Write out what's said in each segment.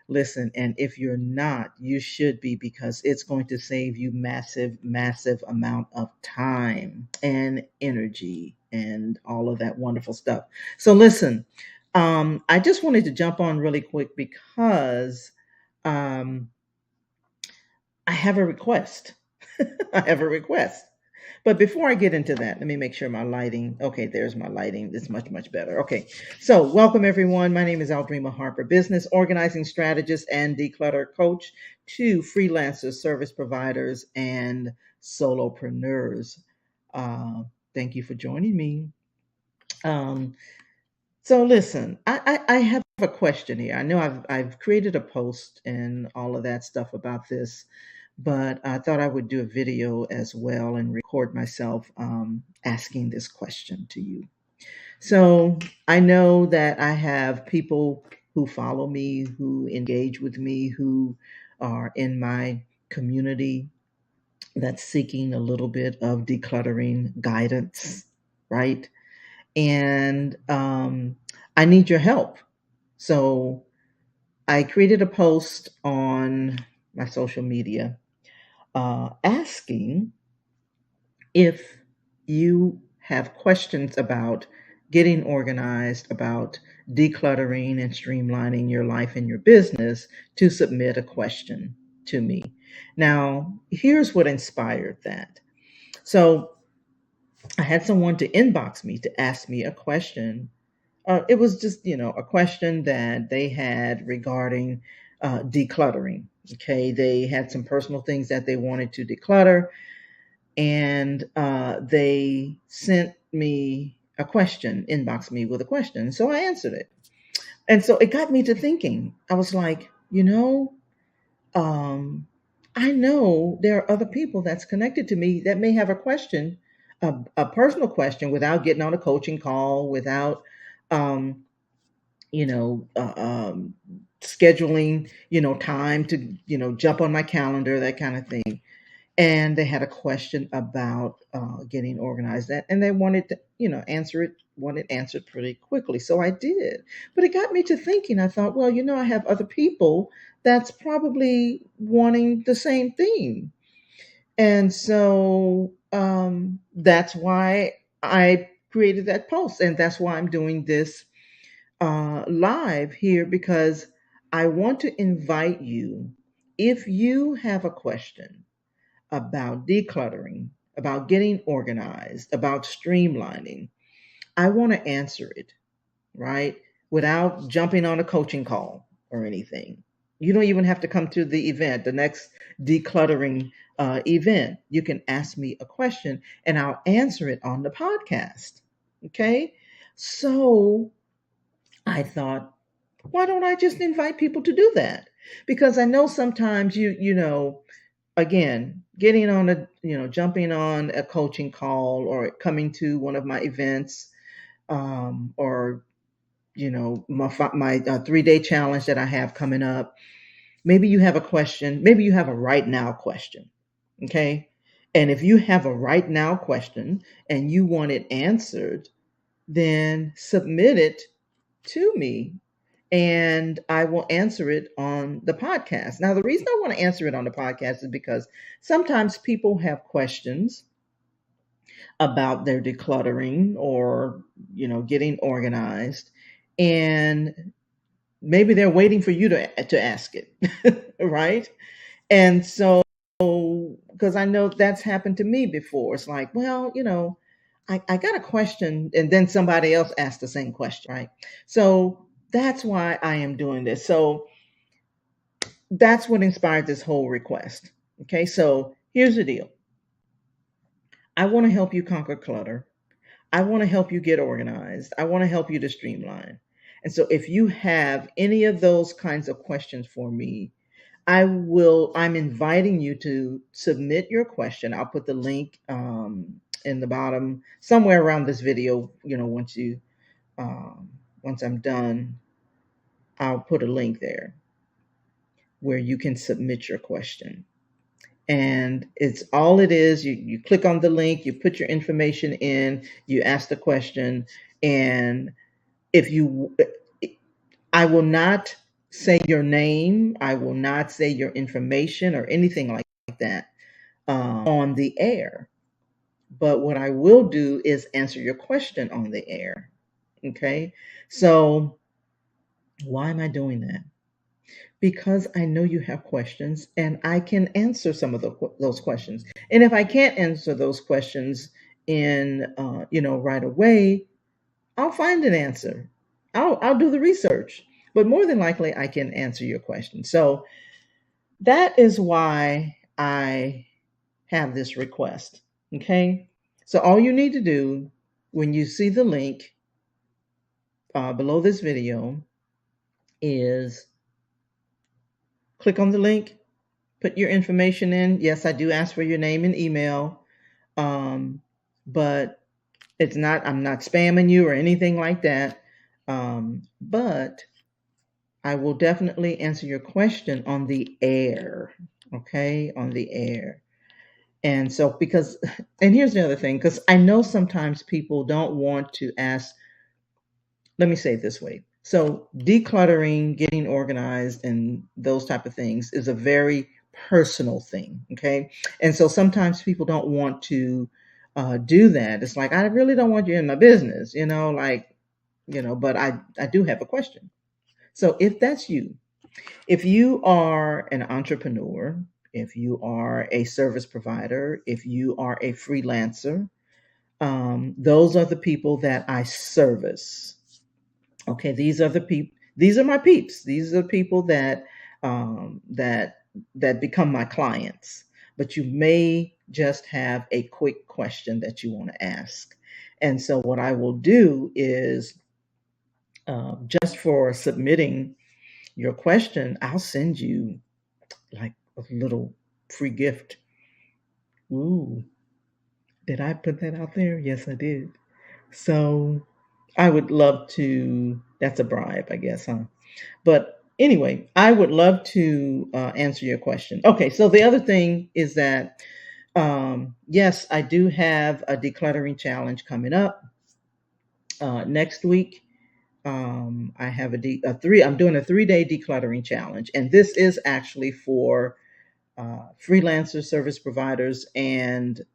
Listen, and if you're not, you should be, because it's going to save you massive, massive amount of time and energy and all of that wonderful stuff. So listen, I just wanted to jump on really quick because um, I have a request. I have a request. But before I get into that, let me make sure my lighting, okay, there's my lighting. It's much, much better. Okay, so welcome everyone. My name is Aldrima Harper, business organizing strategist and declutter coach to freelancers, service providers, and solopreneurs. Uh, Thank you for joining me. Um, so listen, I have a question here. I know I've created a post and all of that stuff about this, but I thought I would do a video as well and record myself asking this question to you. So I know that I have people who follow me, who engage with me, who are in my community that's seeking a little bit of decluttering guidance, right? And I need your help. So I created a post on my social media asking if you have questions about getting organized, about decluttering and streamlining your life and your business, to submit a question to me. Now, here's what inspired that. So I had someone to inbox me to ask me a question. It was just, a question that they had regarding decluttering. Okay, they had some personal things that they wanted to declutter, and they sent me a question, inboxed me with a question. So I answered it. And so it got me to thinking. I was like, um, I know there are other people that's connected to me that may have a question, a personal question, without getting on a coaching call, without, um, you know, uh, um, scheduling, time to, jump on my calendar, that kind of thing. And they had a question about getting organized, and they wanted to, answer it, wanted answered pretty quickly. So I did. But it got me to thinking. I thought, well, I have other people that's probably wanting the same thing. And so that's why I created that post. And that's why I'm doing this live here, because I want to invite you, if you have a question about decluttering, about getting organized, about streamlining, I want to answer it, right? Without jumping on a coaching call or anything. You don't even have to come to the event, the next decluttering event. You can ask me a question and I'll answer it on the podcast. Okay. So I thought, why don't I just invite people to do that? Because I know sometimes again, getting on jumping on a coaching call or coming to one of my events, or my 3-day challenge that I have coming up. Maybe you have a question. Maybe you have a right now question. Okay. And if you have a right now question and you want it answered, then submit it to me and I will answer it on the podcast. Now, the reason I want to answer it on the podcast is because sometimes people have questions about their decluttering or, getting organized, and maybe they're waiting for you to ask it, right? And so, because I know that's happened to me before. It's like, well, I got a question, and then somebody else asked the same question, right? So that's why I am doing this. So that's what inspired this whole request. Okay, so here's the deal. I want to help you conquer clutter. I want to help you get organized. I want to help you to streamline. And so if you have any of those kinds of questions for me, I'm inviting you to submit your question. I'll put the link in the bottom, somewhere around this video. Um, once I'm done, I'll put a link there where you can submit your question. And it's all it is. You click on the link, you put your information in, you ask the question, and if you, I will not say your name. I will not say your information or anything like that on the air. But what I will do is answer your question on the air. Okay. So why am I doing that? Because I know you have questions and I can answer some of those questions. And if I can't answer those questions in, right away, I'll find an answer. I'll do the research, but more than likely I can answer your question. So that is why I have this request. Okay. So all you need to do when you see the link below this video is click on the link, put your information in. Yes, I do ask for your name and email, but I'm not spamming you or anything like that. But I will definitely answer your question on the air. Okay, on the air. And so, and here's the other thing, because I know sometimes people don't want to ask, let me say it this way. So decluttering, getting organized, and those type of things is a very personal thing. Okay. And so sometimes people don't want to do that. It's like, I really don't want you in my business, but I do have a question. So if that's you, if you are an entrepreneur, if you are a service provider, if you are a freelancer, those are the people that I service. Okay, these are the people. These are my peeps. These are the people that become my clients. But you may just have a quick question that you want to ask, and so what I will do is just for submitting your question, I'll send you like a little free gift. Ooh, did I put that out there? Yes, I did. So I would love to, that's a bribe, I guess, huh? But anyway, I would love to answer your question. Okay, so the other thing is that, yes, I do have a decluttering challenge coming up next week. I have I'm doing a 3-day decluttering challenge, and this is actually for freelancers, service providers, and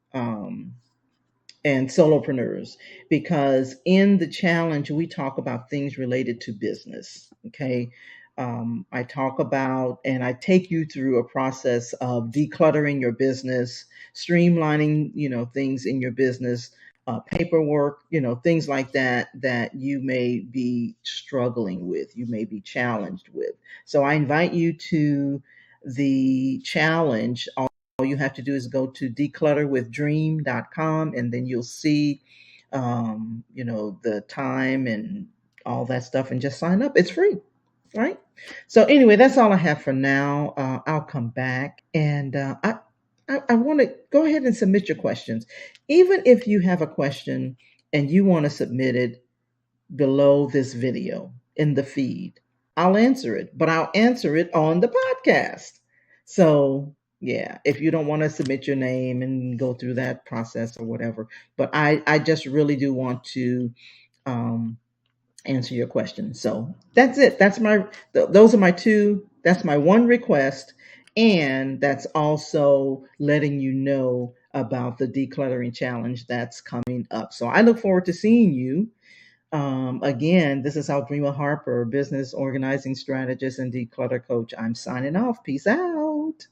solopreneurs, because in the challenge we talk about things related to business. Okay. I talk about and I take you through a process of decluttering your business, streamlining things in your business, paperwork, things like that you may be struggling with, you may be challenged with. So I invite you to the challenge. All you have to do is go to declutterwithdream.com, and then you'll see the time and all that stuff, and just sign up. It's free, right? So anyway, that's all I have for now. I'll come back, and I want to go ahead and submit your questions. Even if you have a question and you want to submit it below this video in the feed, I'll answer it, but I'll answer it on the podcast. So, yeah, if you don't want to submit your name and go through that process or whatever, but I just really do want to um, answer your question. So that's it. Those are my two. That's my one request. And that's also letting you know about the decluttering challenge that's coming up. So I look forward to seeing you. Again, this is Aldrima Harper, business organizing strategist and declutter coach. I'm signing off. Peace out.